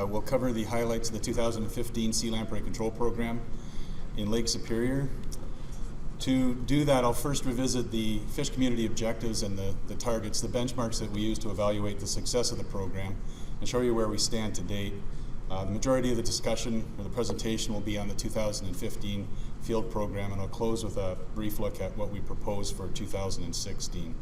we'll cover the highlights of the 2015 Sea Lamprey Control Program in Lake Superior. To do that, I'll first revisit the fish community objectives and the targets, the benchmarks that we use to evaluate the success of the program, and show you where we stand to date. The majority of the discussion or the presentation will be on the 2015 field program, and I'll close with a brief look at what we propose for 2016.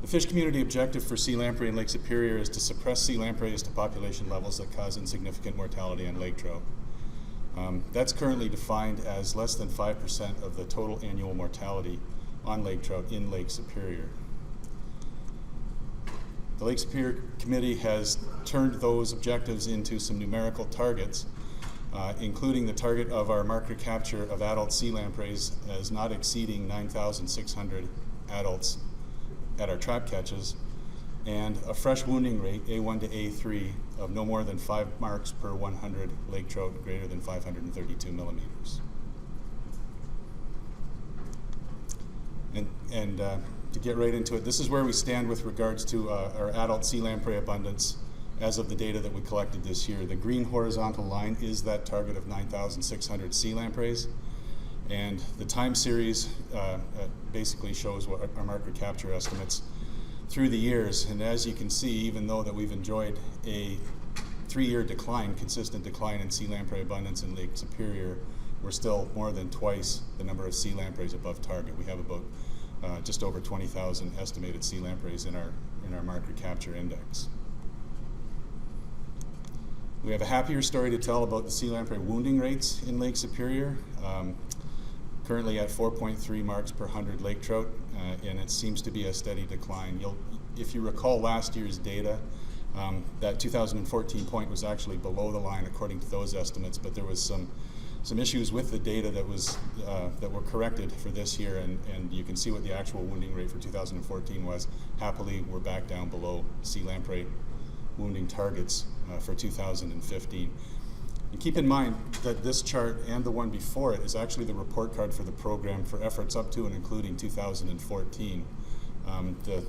The fish community objective for sea lamprey in Lake Superior is to suppress sea lampreys to population levels that cause insignificant mortality on lake trout. That's currently defined as less than 5% of the total annual mortality on lake trout in Lake Superior. The Lake Superior Committee has turned those objectives into some numerical targets, including the target of our market capture of adult sea lampreys as not exceeding 9,600 adults at our trap catches, and a fresh wounding rate, A1 to A3, of no more than 5 marks per 100 lake trout greater than 532 millimeters. And to get right into it, this is where we stand with regards to our adult sea lamprey abundance as of the data that we collected this year. The green horizontal line is that target of 9,600 sea lampreys, and the time series basically shows what our market capture estimates through the years. And as you can see, even though that we've enjoyed a 3-year decline, consistent decline in sea lamprey abundance in Lake Superior, we're still more than twice the number of sea lampreys above target. We have about just over 20,000 estimated sea lampreys in our market capture index. We have a happier story to tell about the sea lamprey wounding rates in Lake Superior. Currently at 4.3 marks per 100 lake trout, and it seems to be a steady decline. If you recall last year's data, that 2014 point was actually below the line according to those estimates, but there was some issues with the data that were corrected for this year, and you can see what the actual wounding rate for 2014 was. Happily, we're back down below sea lamprey wounding targets for 2015. And keep in mind that this chart and the one before it is actually the report card for the program for efforts up to and including 2014. The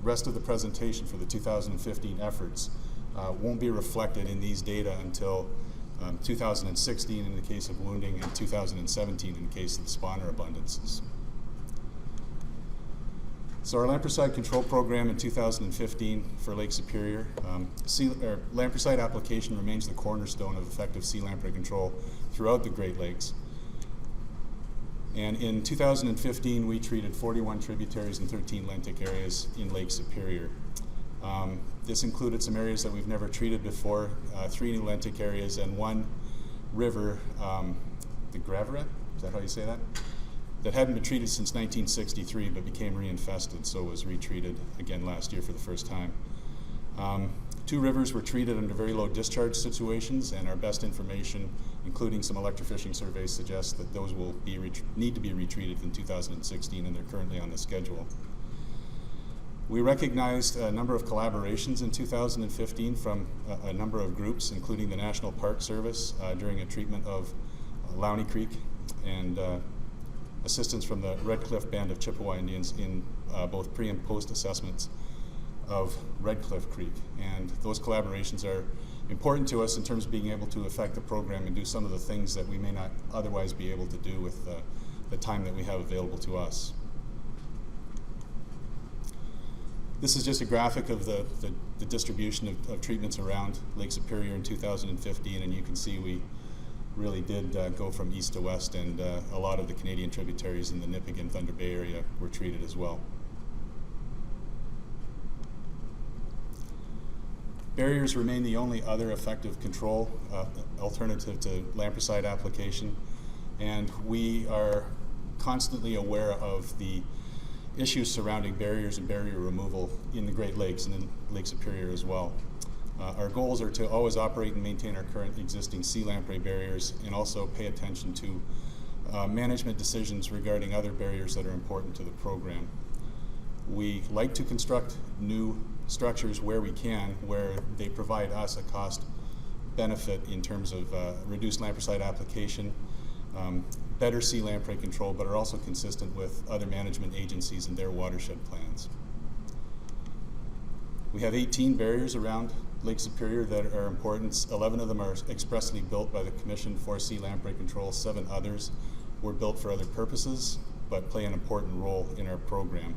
rest of the presentation for the 2015 efforts won't be reflected in these data until 2016 in the case of wounding and 2017 in the case of the spawner abundances. So our lampricide control program in 2015 for Lake Superior, lampricide application remains the cornerstone of effective sea lamprey control throughout the Great Lakes. And in 2015, we treated 41 tributaries and 13 lentic areas in Lake Superior. This included some areas that we've never treated before, 3 new lentic areas and 1 river, the Graveret, is that how you say that? That hadn't been treated since 1963 but became reinfested, so was retreated again last year for the first time. 2 rivers were treated under very low discharge situations, and our best information, including some electrofishing surveys, suggests that those will need to be retreated in 2016, and they're currently on the schedule. We recognized a number of collaborations in 2015 from a number of groups, including the National Park Service during a treatment of Lowney Creek, and assistance from the Red Cliff Band of Chippewa Indians in both pre- and post-assessments of Red Cliff Creek. And those collaborations are important to us in terms of being able to affect the program and do some of the things that we may not otherwise be able to do with the time that we have available to us. This is just a graphic of the distribution of treatments around Lake Superior in 2015, and you can see we really did go from east to west, and a lot of the Canadian tributaries in the Nippigan and Thunder Bay area were treated as well. Barriers remain the only other effective control alternative to lampricide application, and we are constantly aware of the issues surrounding barriers and barrier removal in the Great Lakes and in Lake Superior as well. Our goals are to always operate and maintain our current existing sea lamprey barriers, and also pay attention to management decisions regarding other barriers that are important to the program. We like to construct new structures where we can, where they provide us a cost benefit in terms of reduced lampricide application, better sea lamprey control, but are also consistent with other management agencies and their watershed plans. We have 18 barriers around Lake Superior that are important. 11 of them are expressly built by the Commission for Sea Lamprey Control. 7 others were built for other purposes, but play an important role in our program.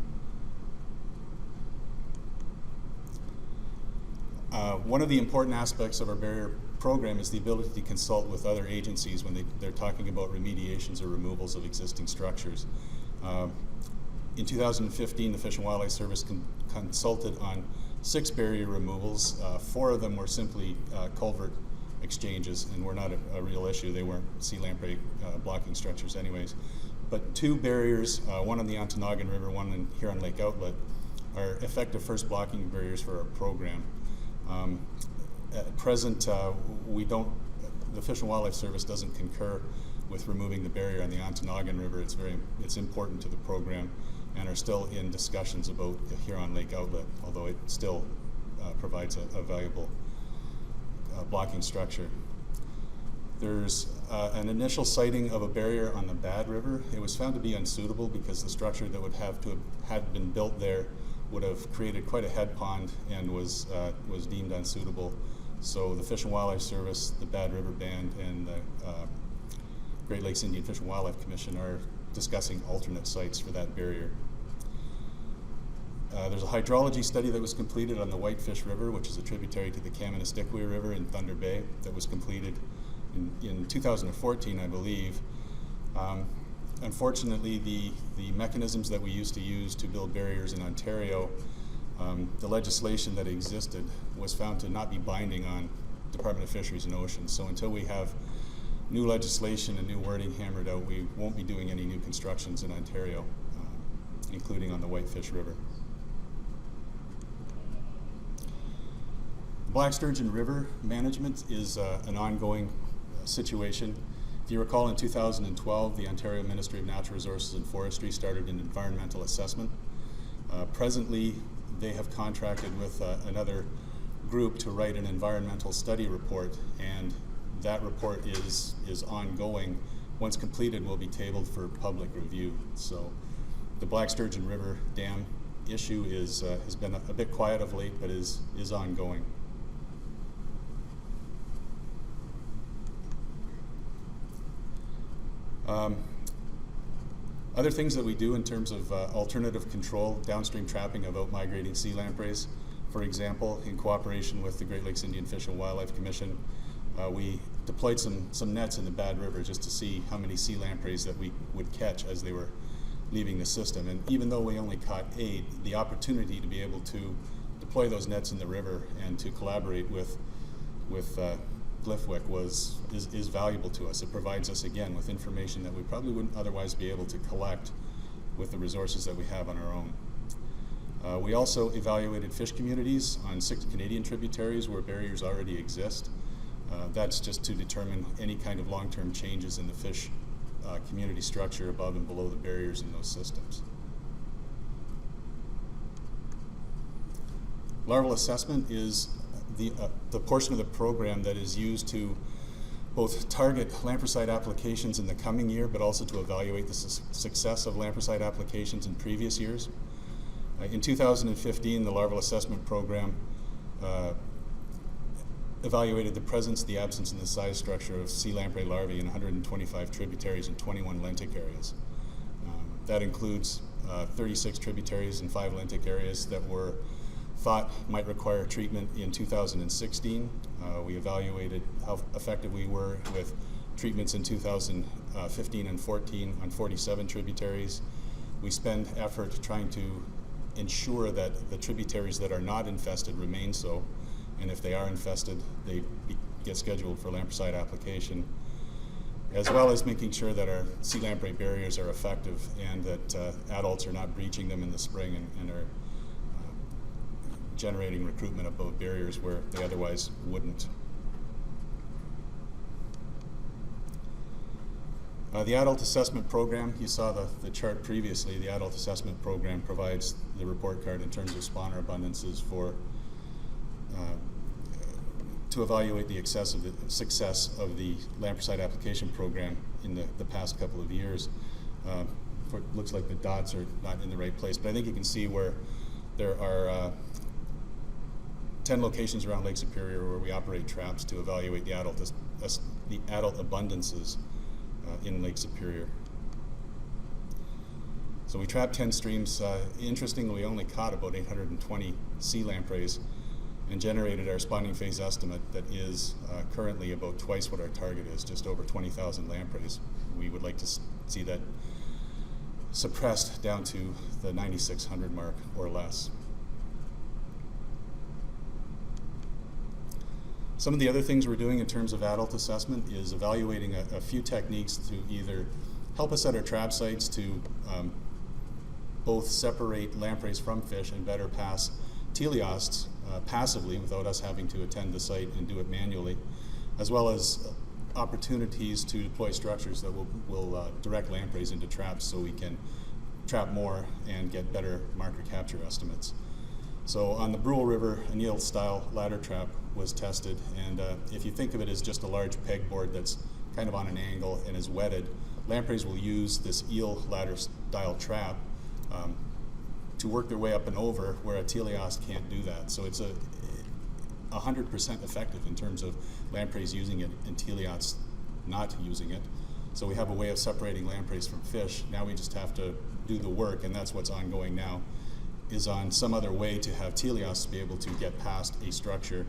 One of the important aspects of our barrier program is the ability to consult with other agencies when they're talking about remediations or removals of existing structures. In 2015, the Fish and Wildlife Service consulted on 6 barrier removals. 4 of them were simply culvert exchanges and were not a real issue. They weren't sea lamprey blocking structures anyways. But 2 barriers, one on the Ontonagon River, one in Huron Lake Outlet, are effective first blocking barriers for our program. At present, the Fish and Wildlife Service doesn't concur with removing the barrier on the Ontonagon River. It's important to the program, and are still in discussions about the Huron Lake Outlet, although it still provides a valuable blocking structure. There's an initial sighting of a barrier on the Bad River. It was found to be unsuitable because the structure that would have to have been built there would have created quite a head pond and was deemed unsuitable. So the Fish and Wildlife Service, the Bad River Band, and the Great Lakes Indian Fish and Wildlife Commission are discussing alternate sites for that barrier. There's a hydrology study that was completed on the Whitefish River, which is a tributary to the Kaministiquia River in Thunder Bay, that was completed in 2014, I believe. Unfortunately, the mechanisms that we used to use to build barriers in Ontario, the legislation that existed was found to not be binding on Department of Fisheries and Oceans. So until we have new legislation and new wording hammered out, we won't be doing any new constructions in Ontario, including on the Whitefish River. Black Sturgeon River management is an ongoing situation. If you recall, in 2012, the Ontario Ministry of Natural Resources and Forestry started an environmental assessment. Presently, they have contracted with another group to write an environmental study report, and that report is ongoing. Once completed, will be tabled for public review. So the Black Sturgeon River Dam issue has been a bit quiet of late, but is ongoing. Other things that we do in terms of alternative control, downstream trapping of out-migrating sea lampreys. For example, in cooperation with the Great Lakes Indian Fish and Wildlife Commission, we deployed some nets in the Bad River just to see how many sea lampreys that we would catch as they were leaving the system. And even though we only caught 8, the opportunity to be able to deploy those nets in the river and to collaborate with GLFWC is valuable to us. It provides us, again, with information that we probably wouldn't otherwise be able to collect with the resources that we have on our own. We also evaluated fish communities on 6 Canadian tributaries where barriers already exist. That's just to determine any kind of long-term changes in the fish community structure above and below the barriers in those systems. Larval assessment is the portion of the program that is used to both target lampricide applications in the coming year, but also to evaluate the success of lampricide applications in previous years. In 2015, the larval assessment program evaluated the presence, the absence, and the size structure of sea lamprey larvae in 125 tributaries and 21 lentic areas. That includes 36 tributaries and 5 lentic areas that were thought might require treatment in 2016. We evaluated how effective we were with treatments in 2015 and 14 on 47 tributaries. We spend effort trying to ensure that the tributaries that are not infested remain so, and if they are infested, they get scheduled for lampricide application, as well as making sure that our sea lamprey barriers are effective and that adults are not breaching them in the spring and are generating recruitment above barriers where they otherwise wouldn't. The adult assessment program, you saw the chart previously. The adult assessment program provides the report card in terms of spawner abundances for to evaluate the success of the lampricide application program in the past couple of years. It looks like the dots are not in the right place, but I think you can see where there are 10 locations around Lake Superior where we operate traps to evaluate the adult abundances in Lake Superior. So we trapped 10 streams. Interestingly, we only caught about 820 sea lampreys and generated our spawning phase estimate that is currently about twice what our target is, just over 20,000 lampreys. We would like to see that suppressed down to the 9,600 mark or less. Some of the other things we're doing in terms of adult assessment is evaluating a few techniques to either help us at our trap sites to both separate lampreys from fish and better pass teleosts passively without us having to attend the site and do it manually, as well as opportunities to deploy structures that will direct lampreys into traps so we can trap more and get better marker capture estimates. So on the Brule River, an eel-style ladder trap was tested, and if you think of it as just a large pegboard that's kind of on an angle and is wetted, lampreys will use this eel ladder-style trap to work their way up and over where a teleost can't do that. So it's 100% effective in terms of lampreys using it and teleosts not using it. So we have a way of separating lampreys from fish. Now we just have to do the work, and that's what's ongoing now, is on some other way to have teleosts be able to get past a structure,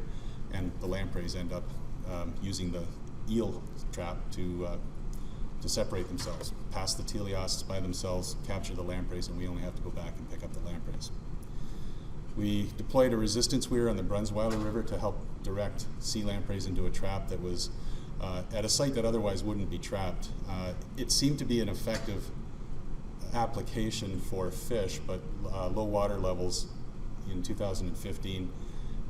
and the lampreys end up using the eel trap to separate themselves, pass the teleosts by themselves, capture the lampreys, and we only have to go back and pick up the lampreys. We deployed a resistance weir on the Brunsweiler River to help direct sea lampreys into a trap that was at a site that otherwise wouldn't be trapped. It seemed to be an effective application for fish, but low water levels in 2015,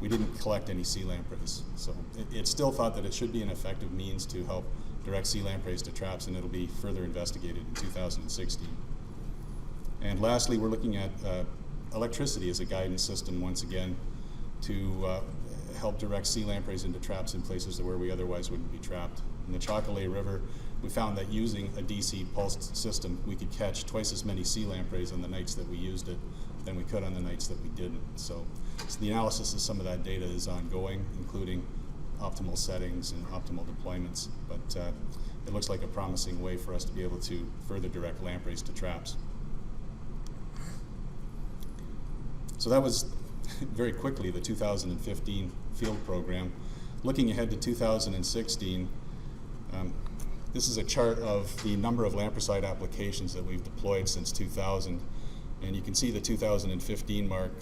we didn't collect any sea lampreys. So it's still thought that it should be an effective means to help direct sea lampreys to traps, and it'll be further investigated in 2016. And lastly, we're looking at electricity as a guidance system once again to help direct sea lampreys into traps in places where we otherwise wouldn't be trapped. In the Chocolate River, we found that using a DC pulsed system, we could catch twice as many sea lampreys on the nights that we used it than we could on the nights that we didn't. So the analysis of some of that data is ongoing, including optimal settings and optimal deployments, but it looks like a promising way for us to be able to further direct lampreys to traps. So that was very quickly the 2015 field program. Looking ahead to 2016, this is a chart of the number of lampricide applications that we've deployed since 2000. And you can see the 2015 mark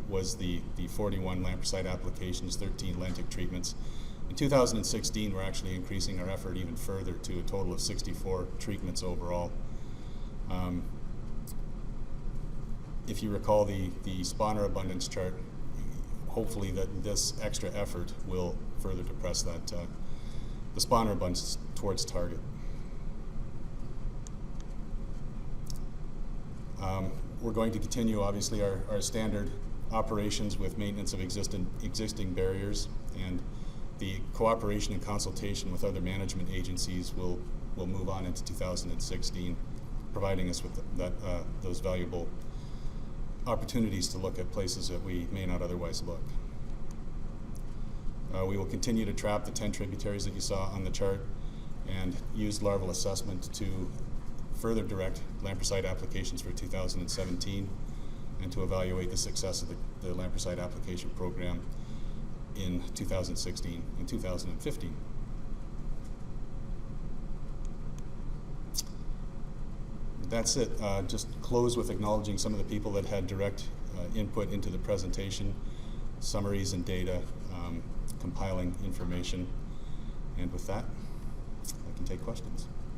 was the 41 lampricide applications, 13 lentic treatments. In 2016, we're actually increasing our effort even further to a total of 64 treatments overall. If you recall the spawner abundance chart, hopefully that this extra effort will further depress that the spawner abundance towards target. We're going to continue, obviously, our standard operations with maintenance of existing barriers, and the cooperation and consultation with other management agencies will move on into 2016, providing us with those valuable opportunities to look at places that we may not otherwise look. We will continue to trap the 10 tributaries that you saw on the chart and use larval assessment to further direct lampricide applications for 2017 and to evaluate the success of the lampricide application program in 2016 and 2015. That's it. Just close with acknowledging some of the people that had direct input into the presentation, summaries and data, compiling information. And with that, I can take questions.